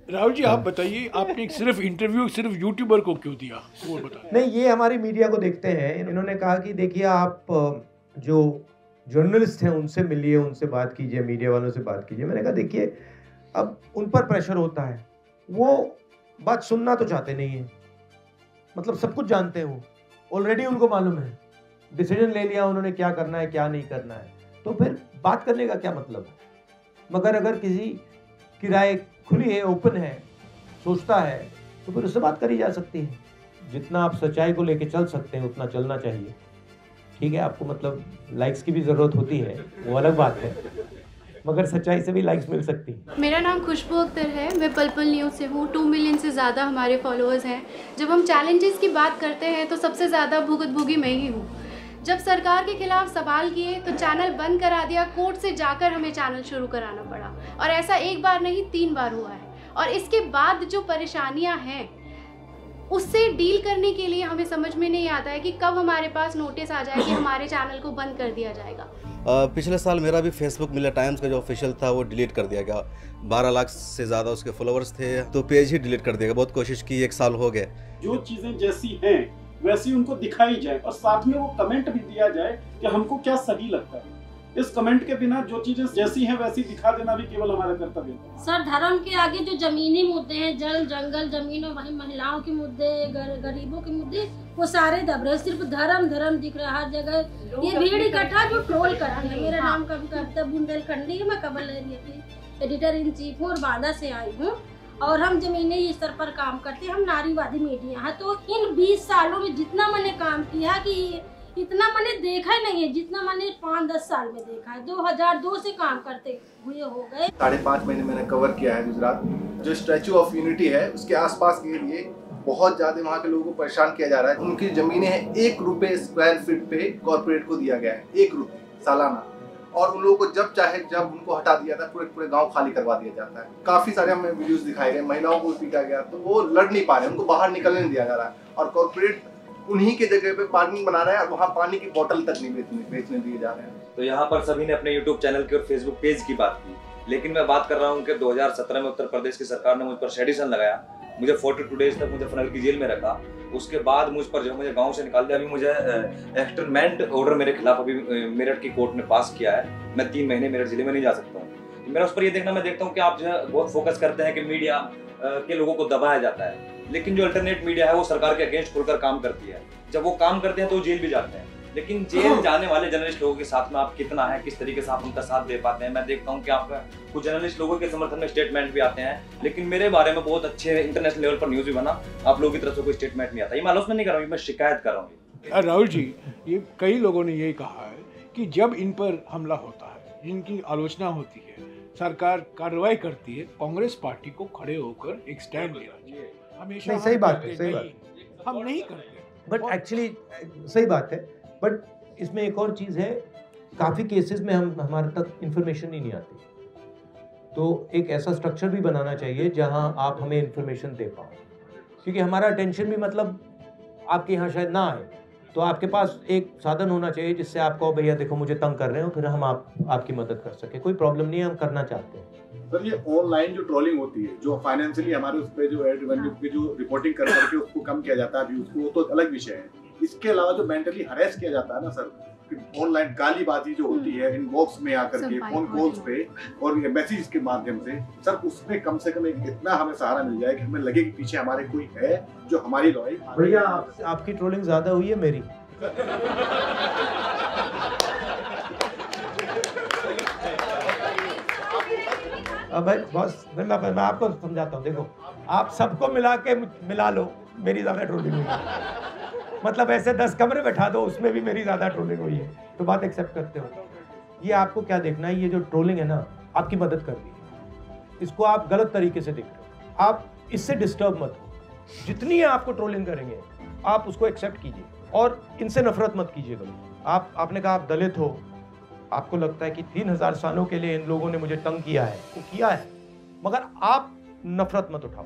राहुल जी आप बताइए, आपने सिर्फ इंटरव्यू सिर्फ यूट्यूबर को क्यों दिया, वो बताइए। नहीं, ये हमारी मीडिया को देखते हैं। इन्होंने कहा कि देखिए आप जो जर्नलिस्ट हैं उनसे मिलिए, उनसे बात कीजिए, मीडिया वालों से बात कीजिए। मैंने कहा देखिए अब उन पर प्रेशर होता है, वो बात सुनना तो चाहते नहीं है। मतलब सब कुछ जानते हैं, वो ऑलरेडी उनको मालूम है, डिसीजन ले लिया उन्होंने क्या करना है क्या नहीं करना है, तो फिर बात करने का क्या मतलब है। मगर अगर किसी की राय खुली है, ओपन है, सोचता है, तो फिर उससे बात करी जा सकती है। जितना आप सच्चाई को लेके चल सकते हैं उतना चलना चाहिए। ठीक है, आपको मतलब लाइक्स की भी ज़रूरत होती है, वो अलग बात है, मगर सच्चाई से भी लाइक्स मिल सकती है। मेरा नाम खुशबू अख्तर है, मैं पल पल न्यूज़ से हूँ। 2 मिलियन से ज़्यादा हमारे फॉलोअर्स हैं। जब हम चैलेंजेस की बात करते हैं तो सबसे ज़्यादा भुगतभोगी मैं ही हूँ। जब सरकार के खिलाफ सवाल किए तो चैनल बंद करा दिया, कोर्ट से जाकर हमें चैनल शुरू कराना पड़ा, और ऐसा एक बार नहीं 3 बार हुआ है। और इसके बाद जो परेशानियां हैं उससे डील करने के लिए हमें समझ में नहीं आता है कि कब हमारे पास नोटिस आ जाए कि हमारे चैनल को बंद कर दिया जाएगा। पिछले साल मेरा भी फेसबुक मिला टाइम्स का जो ऑफिशियल था वो डिलीट कर दिया गया। 12 लाख से ज़्यादा उसके फॉलोअर्स थे, तो पेज ही डिलीट कर दिया गया। बहुत कोशिश की, 1 साल हो गए। जो चीज़ें जैसी हैं वैसी उनको दिखाई जाए और साथ में वो कमेंट भी दिया जाए कि हमको क्या सही लगता है। इस कमेंट के बिना जो चीजें जैसी हैं वैसी दिखा देना भी केवल हमारा कर्तव्य है। सर, धर्म के आगे जो जमीनी मुद्दे हैं, जल जंगल जमीन और वही महिलाओं के मुद्दे, गरीबों के मुद्दे, वो सारे दब रहे। सिर्फ धर्म धर्म दिख रहा है हर जगह। ये भीड़ इकट्ठा जो ट्रोल करती है। मेरा नाम कविता बुंदेलखंडी है, मैं कमल लहरिया की एडिटर इन चीफ हूँ और बांदा से आई हूँ, और हम जमीनी स्तर पर काम करते हैं। हम नारीवादी मीडिया है। तो इन 20 सालों में जितना मैंने काम किया कि इतना मैंने देखा ही नहीं है जितना मैंने 5-10 साल में देखा है। 2002 से काम करते हुए हो गए। 5.5 महीने मैंने कवर किया है गुजरात। जो स्टैचू ऑफ यूनिटी है उसके आसपास के लिए बहुत ज्यादा वहाँ के लोगों को परेशान किया जा रहा है। उनकी जमीनें हैं 1 रुपए स्क्वायर फीट पे कॉर्पोरेट को दिया गया है, 1 रुपए सालाना। और उन लोगों को जब चाहे जब उनको हटा दिया था, पूरे गांव खाली करवा दिया जाता है। काफी सारे हमें वीडियोस दिखाए गए, महिलाओं को पीटा गया, तो वो लड़ नहीं पा रहे, उनको बाहर निकलने नहीं दिया जा रहा है। और कॉर्पोरेट उन्हीं के जगह पे पार्किंग बना रहा है और वहाँ पानी की बोतल तक नहीं बेचने दिए जा रहे हैं। तो यहाँ पर सभी ने अपने यूट्यूब चैनल की और फेसबुक पेज की बात की, लेकिन मैं बात कर रहा हूँ कि 2017 में उत्तर प्रदेश की सरकार ने मुझ पर सेडिशन लगाया। मुझे 42 डेज तक मुझे फनल की जेल में रखा। उसके बाद मुझ पर जो मुझे गांव से निकाल दिया। अभी मुझे एक्सटर्नमेंट ऑर्डर मेरे खिलाफ अभी मेरठ की कोर्ट ने पास किया है। मैं 3 महीने मेरठ जिले में नहीं जा सकता हूँ। मेरा उस पर ये मैं देखता हूँ कि आप जो है बहुत फोकस करते हैं कि मीडिया के लोगों को दबाया जाता है, लेकिन जो अल्टरनेट मीडिया है वो सरकार के अगेंस्ट खुलकर काम करती है। जब वो काम करते हैं तो जेल भी जाते हैं, लेकिन जेल जाने वाले जर्नलिस्ट लोगों के साथ में आप कितना है, किस तरीके से आप उनका साथ दे पाते हैं। मैं देखता हूँ कि आपका कुछ जर्नलिस्ट लोगों के समर्थन में स्टेटमेंट भी आते हैं, लेकिन मेरे बारे में बहुत अच्छे इंटरनेशनल लेवल पर न्यूज भी बना, आप लोगों की तरफ से कोई स्टेटमेंट नहीं आता। ये मैं आलोचना नहीं कर रहा हूँ, मैं शिकायत कर रहा हूँ। राहुल जी, ये कई लोगों ने यही कहा है कि जब इन पर हमला होता है, इनकी आलोचना होती है, सरकार कार्रवाई करती है, कांग्रेस पार्टी को खड़े होकर एक स्टैंड लेना चाहिए। हमेशा नहीं, सही बात है, सही बात। हम नहीं करते, बट एक्चुअली सही बात है। बट इसमें एक और चीज़ है, काफ़ी केसेस में हमारे तक इन्फॉर्मेशन ही नहीं आती, तो एक ऐसा स्ट्रक्चर भी बनाना चाहिए जहां आप हमें इन्फॉर्मेशन दे पाओ, क्योंकि हमारा अटेंशन भी मतलब आपके यहाँ शायद ना आए, तो आपके पास एक साधन होना चाहिए जिससे आप कहो भैया देखो मुझे तंग कर रहे हो, फिर हम आपकी मदद कर सके। कोई प्रॉब्लम नहीं है, हम करना चाहते हैं। सर, ये ऑनलाइन जो ट्रोलिंग होती है, जो फाइनेंशियली हमारे उस पे जो एड रेवेन्यू पे जो रिपोर्टिंग कर करके उसको कम किया जाता है व्यूज को, वो तो अलग विषय है। इसके अलावा जो मेंटली हरेस किया जाता है ना सर, ऑनलाइन गालीबाजी जो होती है इनबॉक्स में आकर के, फोन कॉल्स पे और मैसेज के माध्यम से, सर उसमें कम से कम एक इतना हमें सहारा मिल जाए कि हमें लगे कि पीछे हमारे कोई है जो हमारी लॉयल। भैया आपकी ट्रोलिंग ज्यादा हुई है मेरी। अब बस मैं आपको समझाता हूँ। देखो, आप सबको मिला लो, मेरी ज्यादा ट्रोलिंग हुई है। मतलब ऐसे 10 कमरे बैठा दो, उसमें भी मेरी ज्यादा ट्रोलिंग हुई है, तो बात एक्सेप्ट करते हो। ये आपको क्या देखना है, ये जो ट्रोलिंग है ना, आपकी मदद कर रही है। इसको आप गलत तरीके से देख रहे हो, आप इससे डिस्टर्ब मत हो। जितनी आपको ट्रोलिंग करेंगे आप उसको एक्सेप्ट कीजिए और इनसे नफरत मत कीजिए कभी। आपने कहा आप दलित हो, आपको लगता है कि 3000 सालों के लिए इन लोगों ने मुझे तंग किया है, वो किया है, मगर आप नफरत मत उठाओ।